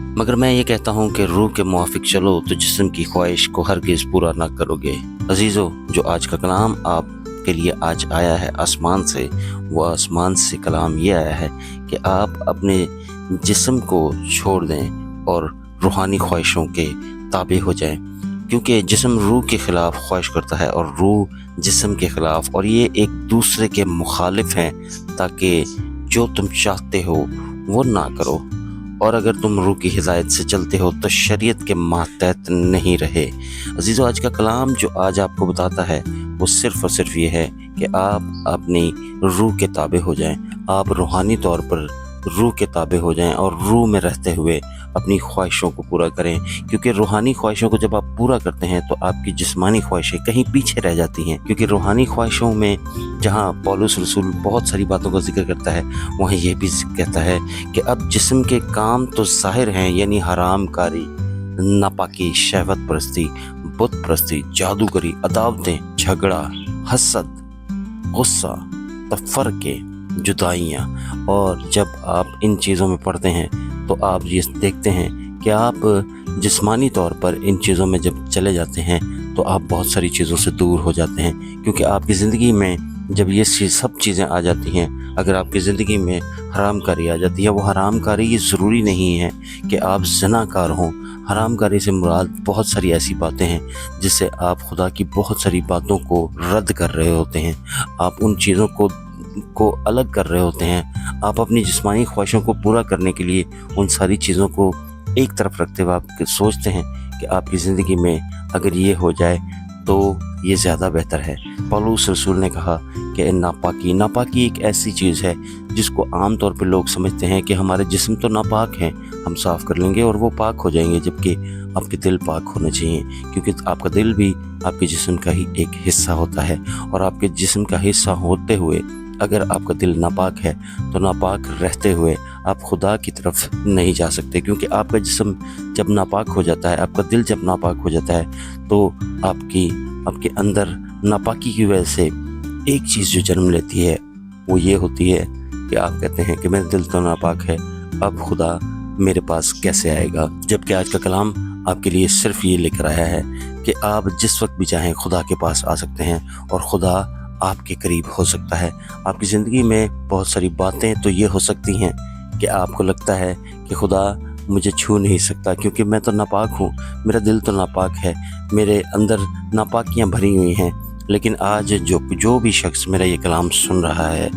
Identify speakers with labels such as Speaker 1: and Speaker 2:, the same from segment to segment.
Speaker 1: मगर मैं ये कहता हूँ कि रूह के मुआफिक चलो तो जिस्म की ख्वाहिश को हरगिज़ पूरा ना करोगे। अजीज़ों, जो आज का कलाम आपके लिए आज आया है आसमान से, वो आसमान से कलाम ये आया है कि आप अपने जिस्म को छोड़ दें और रूहानी ख्वाहिशों के ताबे हो जाएं, क्योंकि जिस्म रूह के ख़िलाफ़ ख्वाहिश करता है और रूह जिस्म के ख़िलाफ़, और ये एक दूसरे के मुखालिफ हैं, ताकि जो तुम चाहते हो वो ना करो। और अगर तुम रूह की हिदायत से चलते हो तो शरीयत के मातहत नहीं रहे। अजीज़ों, आज का कलाम जो आज आपको बताता है वो सिर्फ़ और सिर्फ ये है कि आप अपनी रूह के ताबे हो जाएं, आप रूहानी तौर पर रूह के ताबे हो जाएं और रूह में रहते हुए अपनी ख्वाहिशों को पूरा करें, क्योंकि रूहानी ख्वाहिशों को जब आप पूरा करते हैं तो आपकी जिस्मानी ख्वाहिशें कहीं पीछे रह जाती हैं। क्योंकि रूहानी ख्वाहिशों में जहाँ पौलुस रसूल बहुत सारी बातों का जिक्र करता है, वहाँ ये भी कहता है कि अब जिस्म के काम तो ज़ाहिर हैं, यानी हराम कारी, नापाकी, शहवत परस्ती, बुत परस्ती, जादूगरी, अदावतें, झगड़ा, हसद, गुस्सा, तफरके, जुदाइयाँ। और जब आप इन चीज़ों में पढ़ते हैं तो आप ये देखते हैं कि आप जिस्मानी तौर पर इन चीज़ों में जब चले जाते हैं तो आप बहुत सारी चीज़ों से दूर हो जाते हैं। क्योंकि आपकी ज़िंदगी में जब ये सब चीज़ें आ जाती हैं, अगर आपकी ज़िंदगी में हरामकारी आ जाती है, वो हरामकारी ये ज़रूरी नहीं है कि आप ज़नाकार हों। हरामकारी से मुराद बहुत सारी ऐसी बातें हैं जिससे आप खुदा की बहुत सारी बातों को रद्द कर रहे होते हैं, आप उन चीज़ों को अलग कर रहे होते हैं। आप अपनी जिस्मानी ख्वाहिशों को पूरा करने के लिए उन सारी चीज़ों को एक तरफ रखते हुए आप सोचते हैं कि आपकी ज़िंदगी में अगर ये हो जाए तो ये ज़्यादा बेहतर है। पौलुस रसूल ने कहा कि नापाकी एक ऐसी चीज़ है जिसको आम तौर पे लोग समझते हैं कि हमारे जिस्म तो नापाक हैं, हम साफ़ कर लेंगे और वो पाक हो जाएंगे, जबकि आपके दिल पाक होने चाहिए। क्योंकि आपका दिल भी आपके जिस्म का ही एक हिस्सा होता है, और आपके जिस्म का हिस्सा होते हुए अगर आपका दिल नापाक है तो नापाक रहते हुए आप खुदा की तरफ नहीं जा सकते। क्योंकि आपका जिस्म जब नापाक हो जाता है, आपका दिल जब नापाक हो जाता है, तो आपके अंदर नापाकी की वजह से एक चीज़ जो जन्म लेती है वो ये होती है कि आप कहते हैं कि मेरा दिल तो नापाक है, अब खुदा मेरे पास कैसे आएगा। जबकि आज का कलाम आपके लिए सिर्फ ये लेकर आया है कि आप जिस वक्त भी चाहें खुदा के पास आ सकते हैं और खुदा आपके करीब हो सकता है। आपकी ज़िंदगी में बहुत सारी बातें तो ये हो सकती हैं कि आपको लगता है कि खुदा मुझे छू नहीं सकता, क्योंकि मैं तो नापाक हूँ, मेरा दिल तो नापाक है, मेरे अंदर नापाकियाँ भरी हुई हैं। लेकिन आज जो भी शख्स मेरा ये कलाम सुन रहा है,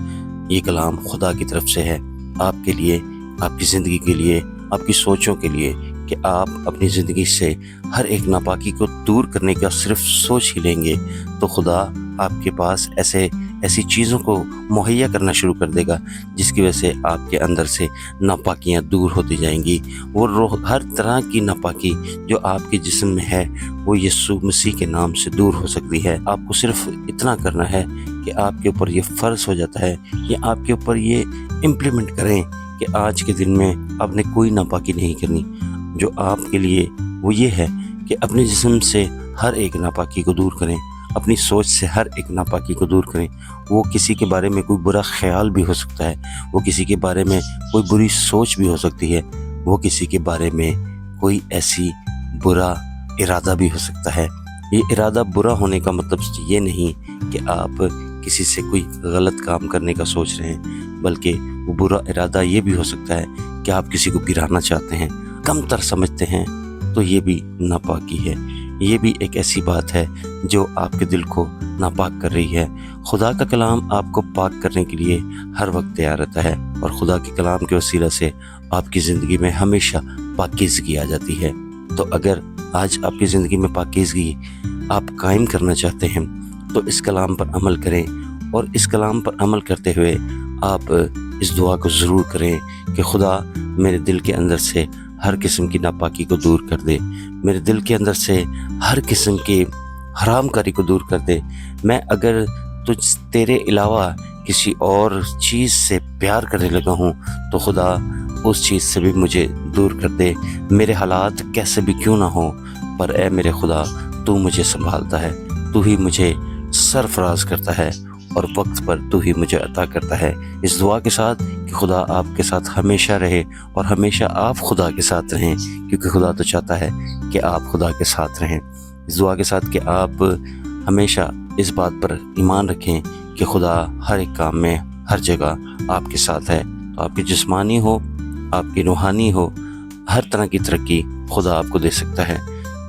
Speaker 1: ये कलाम खुदा की तरफ से है आपके लिए, आपकी ज़िंदगी के लिए, आपकी सोचों के लिए, कि आप अपनी ज़िंदगी से हर एक नापाकी को दूर करने का सिर्फ सोच ही लेंगे तो खुदा आपके पास ऐसी चीज़ों को मुहैया करना शुरू कर देगा जिसकी वजह से आपके अंदर से नापाकियाँ दूर होती जाएंगी। वो हर तरह की नापाकी जो आपके जिस्म में है वो यीशु मसीह के नाम से दूर हो सकती है। आपको सिर्फ इतना करना है कि आपके ऊपर ये फ़र्ज़ हो जाता है कि आपके ऊपर ये इम्प्लीमेंट करें कि आज के दिन में आपने कोई नापाकी नहीं करनी। जो आपके लिए वो ये है कि अपने जिस्म से हर एक नापाकी को दूर करें, अपनी सोच से हर एक नापाकी को दूर करें। वो किसी के बारे में कोई बुरा ख्याल भी हो सकता है, वो किसी के बारे में कोई बुरी सोच भी हो सकती है, वो किसी के बारे में कोई ऐसी बुरा इरादा भी हो सकता है। ये इरादा बुरा होने का मतलब ये नहीं कि आप किसी से कोई गलत काम करने का सोच रहे हैं, बल्कि वो बुरा इरादा ये भी हो सकता है कि आप किसी को गिराना चाहते हैं, कमतर समझते हैं, तो ये भी नापाकी है। ये भी एक ऐसी बात है जो आपके दिल को नापाक कर रही है। खुदा का कलाम आपको पाक करने के लिए हर वक्त तैयार रहता है, और खुदा के कलाम के वसीला से आपकी ज़िंदगी में हमेशा पाकीज़गी आ जाती है। तो अगर आज आपकी ज़िंदगी में पाकीज़गी आप कायम करना चाहते हैं तो इस कलाम पर अमल करें, और इस कलाम पर अमल करते हुए आप इस दुआ को ज़रूर करें कि खुदा मेरे दिल के अंदर से हर किस्म की नापाकी को दूर कर दे, मेरे दिल के अंदर से हर किस्म की हरामकारी को दूर कर दे। मैं अगर तेरे अलावा किसी और चीज़ से प्यार करने लगा हूँ तो खुदा उस चीज़ से भी मुझे दूर कर दे। मेरे हालात कैसे भी क्यों ना हो, पर ए मेरे खुदा, तू मुझे संभालता है, तू ही मुझे सरफराज करता है, اور وقت پر تو ہی مجھے عطا کرتا ہے۔ اس دعا کے ساتھ کہ خدا آپ کے ساتھ ہمیشہ رہے اور ہمیشہ آپ خدا کے ساتھ رہیں، کیونکہ خدا تو چاہتا ہے کہ آپ خدا کے ساتھ رہیں۔ اس دعا کے ساتھ کہ آپ ہمیشہ اس بات پر ایمان رکھیں کہ خدا ہر ایک کام میں ہر جگہ آپ کے ساتھ ہے، تو آپ کی جسمانی ہو، آپ کی روحانی ہو، ہر طرح کی ترقی خدا آپ کو دے سکتا ہے۔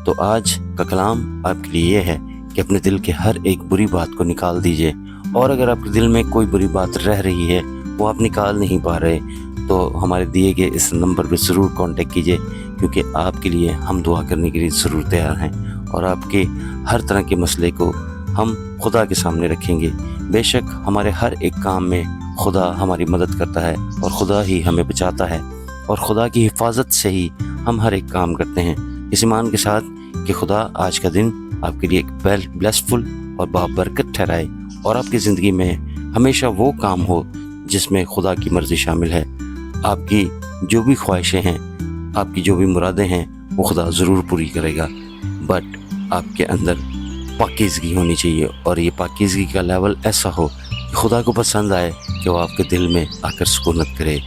Speaker 1: تو آج کا کلام آپ کے لیے یہ ہے کہ اپنے دل کے ہر ایک بری بات کو نکال دیجئے، اور اگر آپ کے دل میں کوئی بری بات رہ رہی ہے، وہ آپ نکال نہیں پا رہے، تو ہمارے دیے گئے اس نمبر پہ ضرور کانٹیکٹ کیجئے، کیونکہ آپ کے لیے ہم دعا کرنے کے لیے ضرور تیار ہیں، اور آپ کے ہر طرح کے مسئلے کو ہم خدا کے سامنے رکھیں گے۔ بے شک ہمارے ہر ایک کام میں خدا ہماری مدد کرتا ہے، اور خدا ہی ہمیں بچاتا ہے، اور خدا کی حفاظت سے ہی ہم ہر ایک کام کرتے ہیں، اس ایمان کے ساتھ کہ خدا آج کا دن آپ کے لیے ایک بلیسفل اور بابرکت ٹھہرائے، اور آپ کی زندگی میں ہمیشہ وہ کام ہو جس میں خدا کی مرضی شامل ہے۔ آپ کی جو بھی خواہشیں ہیں، آپ کی جو بھی مرادیں ہیں، وہ خدا ضرور پوری کرے گا، بٹ آپ کے اندر پاکیزگی ہونی چاہیے، اور یہ پاکیزگی کا لیول ایسا ہو کہ خدا کو پسند آئے کہ وہ آپ کے دل میں آ کر سکونت کرے۔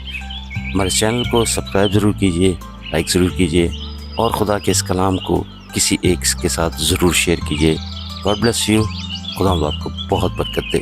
Speaker 1: ہمارے چینل کو سبسکرائب ضرور کیجئے، لائک ضرور کیجئے، اور خدا کے اس کلام کو کسی ایک کے ساتھ ضرور شیئر کیجئے۔ God bless you. خدا آپ کو بہت برکت دے۔